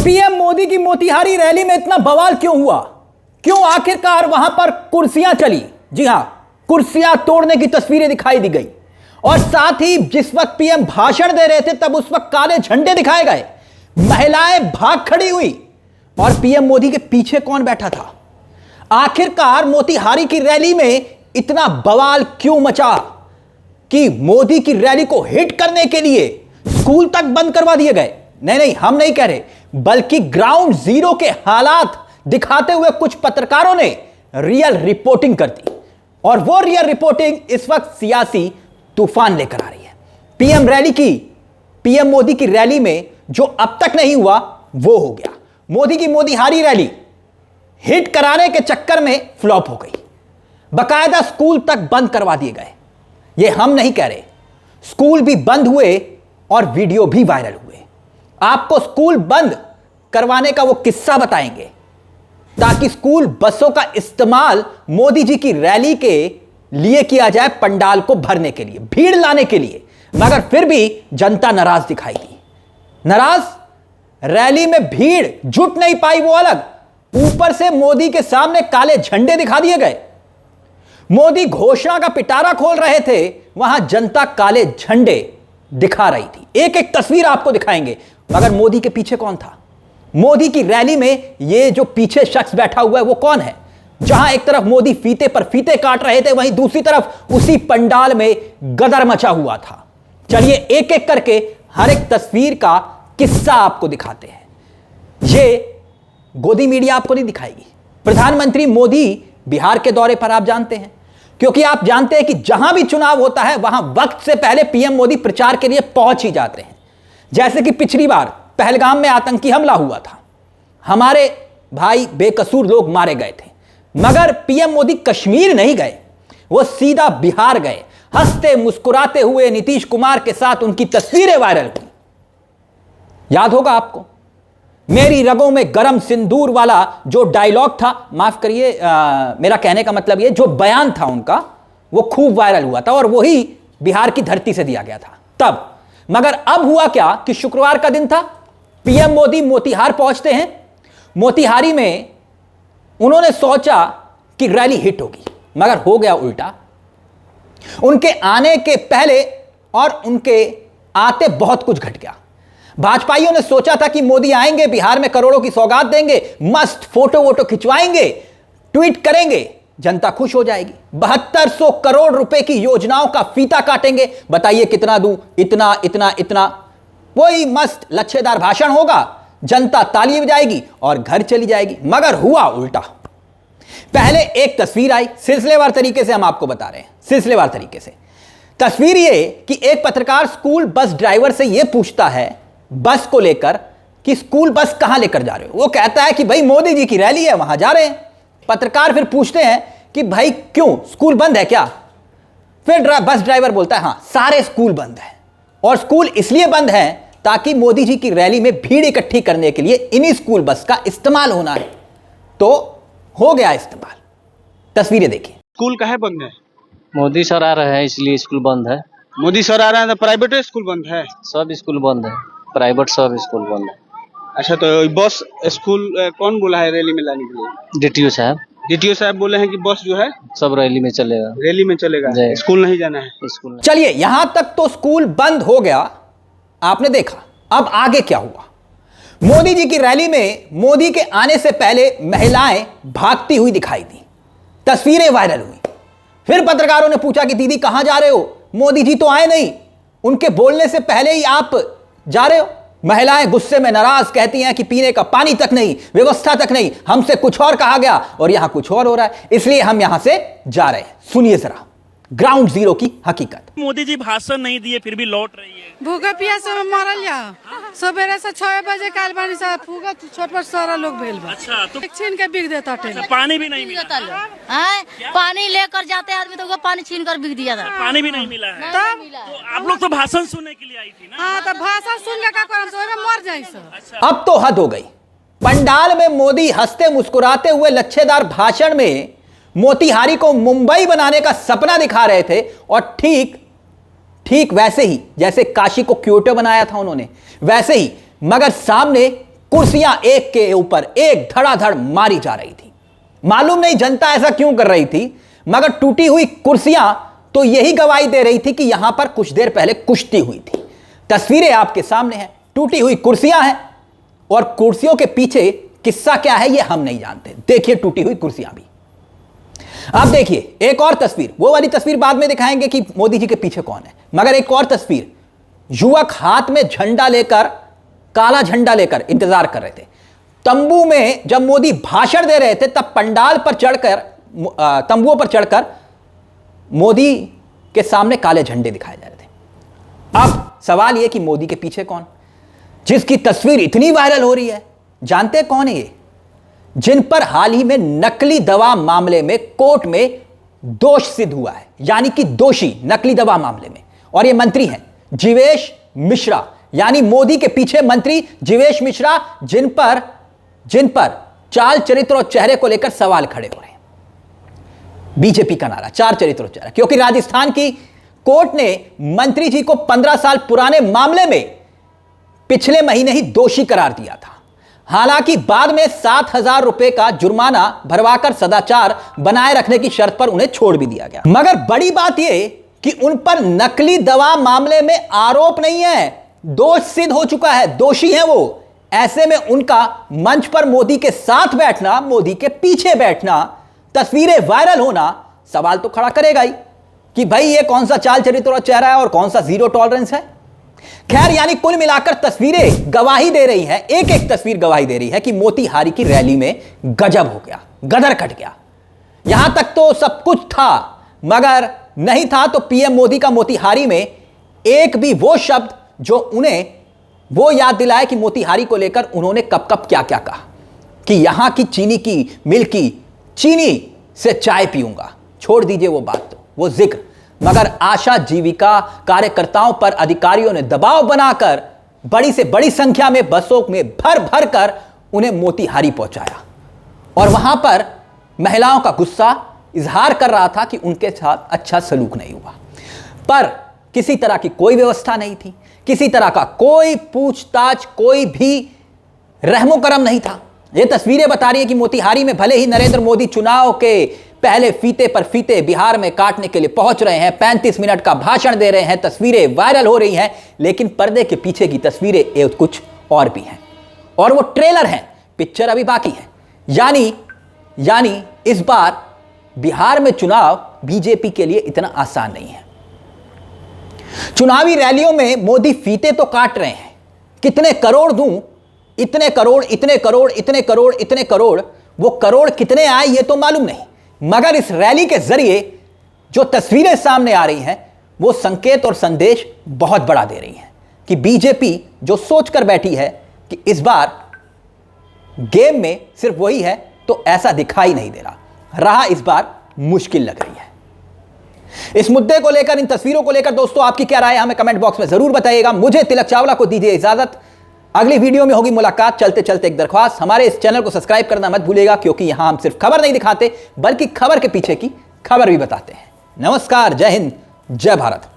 PM Modi की Motihari rally में इतना बवाल क्यों हुआ? क्यों आखिरकार वहां पर कुर्सियां चली? जी हां, कुर्सियां तोड़ने की तस्वीरें दिखाई दी गई और साथ ही जिस वक्त पीएम भाषण दे रहे थे तब उस वक्त काले झंडे दिखाए गए, महिलाएं भाग खड़ी हुई और पीएम मोदी के पीछे कौन बैठा था? आखिरकार मोतिहारी की रैली में इतना बवाल क्यों मचा कि मोदी की रैली को हिट करने के लिए स्कूल तक बंद करवा दिए गए? नहीं, हम नहीं कह रहे, बल्कि ग्राउंड जीरो के हालात दिखाते हुए कुछ पत्रकारों ने रियल रिपोर्टिंग कर दी और वो रियल रिपोर्टिंग इस वक्त सियासी तूफान लेकर आ रही है। पीएम मोदी की रैली में जो अब तक नहीं हुआ वो हो गया। मोदी की मोतिहारी रैली हिट कराने के चक्कर में फ्लॉप हो गई, बकायदा स्कूल तक बंद करवा दिए गए। ये हम नहीं कह रहे, स्कूल भी बंद हुए और वीडियो भी वायरल हुए। आपको स्कूल बंद करवाने का वो किस्सा बताएंगे ताकि स्कूल बसों का इस्तेमाल मोदी जी की रैली के लिए किया जाए, पंडाल को भरने के लिए, भीड़ लाने के लिए। मगर फिर भी जनता नाराज दिखाई दी। नाराज, रैली में भीड़ जुट नहीं पाई वो अलग, ऊपर से मोदी के सामने काले झंडे दिखा दिए गए। मोदी घोषणा का पिटारा खोल रहे थे, वहां जनता काले झंडे दिखा रही थी। एक एक तस्वीर आपको दिखाएंगे। मगर मोदी के पीछे कौन था? मोदी की रैली में ये जो पीछे शख्स बैठा हुआ है वो कौन है? जहां एक तरफ मोदी फीते पर फीते काट रहे थे, वहीं दूसरी तरफ उसी पंडाल में गदर मचा हुआ था। चलिए एक एक करके हर एक तस्वीर का किस्सा आपको दिखाते हैं। ये गोदी मीडिया आपको नहीं दिखाएगी। प्रधानमंत्री मोदी बिहार के दौरे पर आप जानते हैं, क्योंकि आप जानते हैं कि जहां भी चुनाव होता है वहां वक्त से पहले पीएम मोदी प्रचार के लिए पहुंच ही जाते हैं। जैसे कि पिछली बार पहलगाम में आतंकी हमला हुआ था, हमारे भाई बेकसूर लोग मारे गए थे, मगर पीएम मोदी कश्मीर नहीं गए, वो सीधा बिहार गए। हंसते मुस्कुराते हुए नीतीश कुमार के साथ उनकी तस्वीरें वायरल हुई। याद होगा आपको, मेरी रगों में गरम सिंदूर वाला जो डायलॉग था, माफ करिए मेरा कहने का मतलब ये, जो बयान था उनका, वो खूब वायरल हुआ था और वही बिहार की धरती से दिया गया था तब। मगर अब हुआ क्या कि शुक्रवार का दिन था, पीएम मोदी मोतिहार पहुंचते हैं। मोतिहारी में उन्होंने सोचा कि रैली हिट होगी, मगर हो गया उल्टा। उनके आने के पहले और उनके आते बहुत कुछ घट गया। भाजपाइयों ने सोचा था कि मोदी आएंगे, बिहार में करोड़ों की सौगात देंगे, मस्त फोटो वोटो खिंचवाएंगे, ट्वीट करेंगे, जनता खुश हो जाएगी। 7200 करोड़ रुपए की योजनाओं का फीता काटेंगे, बताइए कितना दूं, इतना इतना इतना, वही मस्त लच्छेदार भाषण होगा, जनता ताली बजाएगी और घर चली जाएगी। मगर हुआ उल्टा। पहले एक तस्वीर आई, सिलसिलेवार तरीके से हम आपको बता रहे हैं, सिलसिलेवार तरीके से। तस्वीर ये कि एक पत्रकार स्कूल बस ड्राइवर से यह पूछता है बस को लेकर कि स्कूल बस कहां लेकर जा रहे हो? वो कहता है कि भाई मोदी जी की रैली है, वहां जा रहे हैं। पत्रकार फिर पूछते हैं कि भाई क्यों, स्कूल बंद है क्या? फिर बस ड्राइवर बोलता है हाँ, सारे स्कूल बंद है और स्कूल इसलिए बंद है ताकि मोदी जी की रैली में भीड़ इकट्ठी करने के लिए इन्हीं स्कूल बस का इस्तेमाल होना है। तो हो गया इस्तेमाल। तस्वीरें देखिए। स्कूल काहे बंद है? मोदी सर आ रहे हैं इसलिए स्कूल बंद है। मोदी सर आ रहे हैं तो प्राइवेट स्कूल बंद है? सब स्कूल बंद है, प्राइवेट सब स्कूल बंद है। अच्छा, तो बस स्कूल कौन बोला है रैली में लाने के लिए? डीटीओ साहब। डीटीओ साहब बोले हैं कि बस जो है सब रैली में चलेगा। रैली में चलेगा, स्कूल नहीं जाना है। स्कूल नहीं। चलिए, यहां तक तो स्कूल बंद हो गया, आपने देखा। अब आगे क्या हुआ? मोदी जी की रैली में मोदी के आने से पहले महिलाएं भागती हुई दिखाई दी, तस्वीरें वायरल हुई। फिर पत्रकारों ने पूछा कि दीदी कहां जा रहे हो, मोदी जी तो आए नहीं, उनके बोलने से पहले ही आप जा रहे हो। महिलाएं गुस्से में नाराज, कहती हैं कि पीने का पानी तक नहीं, व्यवस्था तक नहीं, हमसे कुछ और कहा गया और यहां कुछ और हो रहा है, इसलिए हम यहां से जा रहे हैं। सुनिए जरा ग्राउंड जीरो की हकीकत। मोदी जी भाषण नहीं दिए फिर भी लौट रही है। भूखा प्यास में मरल जा, सवेरे से 6 बजे काल बानी से फूका छोट पर सारा लोग भेल बा। अच्छा, तो छीन के बिक देता टे। पानी भी नहीं मिला? पानी लेकर जाते आदमी तो वो पानी छीन कर बिक दिया था। पानी भी नहीं मिला है। तब तो आप लोग तो भाषण सुनने के लिए आई थी ना? हाँ, तो भाषण सुन के का करम तो मर जाई सब। अच्छा, अब तो हद हो गई। पंडाल में मोदी हंसते मुस्कुराते हुए लच्छेदार भाषण में मोतिहारी को मुंबई बनाने का सपना दिखा रहे थे और ठीक वैसे ही जैसे काशी को क्योटो बनाया था उन्होंने, वैसे ही, मगर सामने कुर्सियां एक के ऊपर एक धड़ाधड़ मारी जा रही थी। मालूम नहीं जनता ऐसा क्यों कर रही थी, मगर टूटी हुई कुर्सियां तो यही गवाही दे रही थी कि यहां पर कुछ देर पहले कुश्ती हुई थी। तस्वीरें आपके सामने हैं, टूटी हुई कुर्सियां हैं और कुर्सियों के पीछे किस्सा क्या है यह हम नहीं जानते। देखिए टूटी हुई कुर्सियां भी। आप देखिए एक और तस्वीर, वो वाली तस्वीर बाद में दिखाएंगे कि मोदी जी के पीछे कौन है, मगर एक और तस्वीर, युवक हाथ में झंडा लेकर, काला झंडा लेकर इंतजार कर रहे थे। तंबू में जब मोदी भाषण दे रहे थे तब पंडाल पर चढ़कर, तंबुओं पर चढ़कर मोदी के सामने काले झंडे दिखाए जा रहे थे। अब सवाल यह कि मोदी के पीछे कौन, जिसकी तस्वीर इतनी वायरल हो रही है, जानते कौन है ये? जिन पर हाल ही में नकली दवा मामले में कोर्ट में दोष सिद्ध हुआ है, यानी कि दोषी नकली दवा मामले में, और ये मंत्री हैं जीवेश मिश्रा, यानी मोदी के पीछे मंत्री जीवेश मिश्रा, जिन पर चाल चरित्र और चेहरे को लेकर सवाल खड़े हो रहे हैं। बीजेपी का नारा, चार चरित्र और चेहरा, क्योंकि राजस्थान की कोर्ट ने मंत्री जी को 15 साल पुराने मामले में पिछले महीने ही दोषी करार दिया था। हालांकि बाद में 7,000 रुपए का जुर्माना भरवाकर सदाचार बनाए रखने की शर्त पर उन्हें छोड़ भी दिया गया। मगर बड़ी बात यह कि उन पर नकली दवा मामले में आरोप नहीं है, दोष सिद्ध हो चुका है, दोषी हैं वो। ऐसे में उनका मंच पर मोदी के साथ बैठना, मोदी के पीछे बैठना, तस्वीरें वायरल होना सवाल तो खड़ा करेगा ही कि भाई ये कौन सा चाल चरित्र और चेहरा है और कौन सा जीरो टॉलरेंस है। खैर, यानी कुल मिलाकर तस्वीरें गवाही दे रही हैं, एक एक तस्वीर गवाही दे रही है कि मोतीहारी की रैली में गजब हो गया, गदर कट गया। यहां तक तो सब कुछ था, मगर नहीं था तो पीएम मोदी का मोतीहारी में एक भी वो शब्द जो उन्हें वो याद दिलाए कि मोतीहारी को लेकर उन्होंने कब कब क्या क्या कहा, कि यहां की चीनी की मिल की चीनी से चाय पीऊंगा। छोड़ दीजिए वो बात, तो वो जिक्र, मगर आशा जीविका कार्यकर्ताओं पर अधिकारियों ने दबाव बनाकर बड़ी से बड़ी संख्या में बसों में भर भर कर उन्हें मोतीहारी पहुंचाया और वहां पर महिलाओं का गुस्सा इजहार कर रहा था कि उनके साथ अच्छा सलूक नहीं हुआ। पर किसी तरह की कोई व्यवस्था नहीं थी, किसी तरह का कोई पूछताछ, कोई भी रहमो करम नहीं था। ये तस्वीरें बता रही हैं कि मोतीहारी में भले ही नरेंद्र मोदी चुनाव के पहले फीते पर फीते बिहार में काटने के लिए पहुंच रहे हैं, 35 मिनट का भाषण दे रहे हैं, तस्वीरें वायरल हो रही हैं, लेकिन पर्दे के पीछे की तस्वीरें कुछ और भी हैं और वो ट्रेलर हैं, पिक्चर अभी बाकी है। यानी इस बार बिहार में चुनाव बीजेपी के लिए इतना आसान नहीं है। चुनावी रैलियों में मोदी फीते तो काट रहे हैं, कितने करोड़ दूं, इतने करोड़, इतने करोड़, इतने करोड़, इतने करोड़, वो करोड़ कितने आए ये तो मालूम नहीं, मगर इस रैली के जरिए जो तस्वीरें सामने आ रही हैं वो संकेत और संदेश बहुत बड़ा दे रही हैं कि बीजेपी जो सोचकर बैठी है कि इस बार गेम में सिर्फ वही है, तो ऐसा दिखाई नहीं दे रहा, इस बार मुश्किल लग रही है। इस मुद्दे को लेकर, इन तस्वीरों को लेकर दोस्तों आपकी क्या राय है हमें कमेंट बॉक्स में जरूर बताइएगा। मुझे तिलक चावला को दीजिए इजाजत, अगली वीडियो में होगी मुलाकात। चलते चलते एक दरख्वास्त, हमारे इस चैनल को सब्सक्राइब करना मत भूलिएगा, क्योंकि यहां हम सिर्फ खबर नहीं दिखाते बल्कि खबर के पीछे की खबर भी बताते हैं। नमस्कार, जय हिंद, जय भारत।